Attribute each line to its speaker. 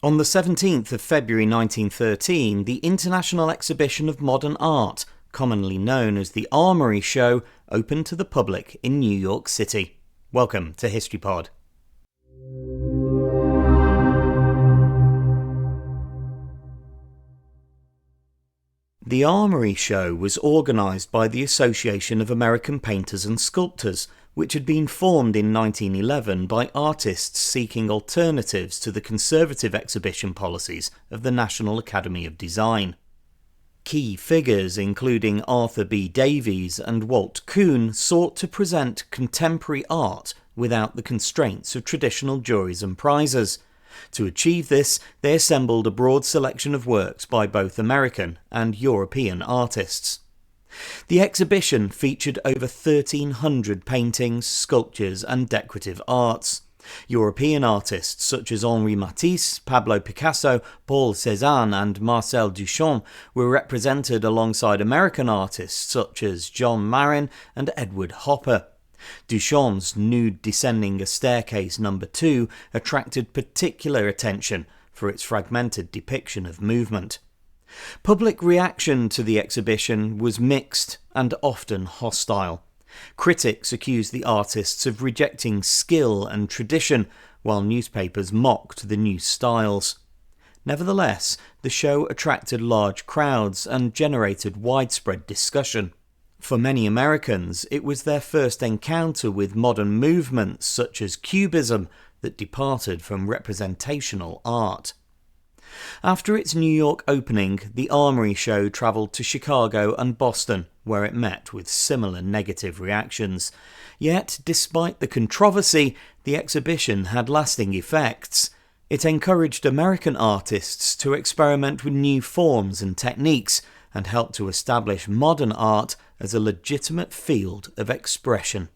Speaker 1: On the 17th of February 1913, the International Exhibition of Modern Art, commonly known as the Armory Show, opened to the public in New York City. Welcome to HistoryPod. The Armory Show was organised by the Association of American Painters and Sculptors, which had been formed in 1911 by artists seeking alternatives to the conservative exhibition policies of the National Academy of Design. Key figures, including Arthur B. Davies and Walt Kuhn, sought to present contemporary art without the constraints of traditional juries and prizes. To achieve this, they assembled a broad selection of works by both American and European artists. The exhibition featured over 1,300 paintings, sculptures and decorative arts. European artists such as Henri Matisse, Pablo Picasso, Paul Cézanne and Marcel Duchamp were represented alongside American artists such as John Marin and Edward Hopper. Duchamp's Nude Descending a Staircase No. 2 attracted particular attention for its fragmented depiction of movement. Public reaction to the exhibition was mixed and often hostile. Critics accused the artists of rejecting skill and tradition, while newspapers mocked the new styles. Nevertheless, the show attracted large crowds and generated widespread discussion. For many Americans, it was their first encounter with modern movements such as Cubism that departed from representational art. After its New York opening, the Armory Show travelled to Chicago and Boston, where it met with similar negative reactions. Yet, despite the controversy, the exhibition had lasting effects. It encouraged American artists to experiment with new forms and techniques, and helped to establish modern art as a legitimate field of expression.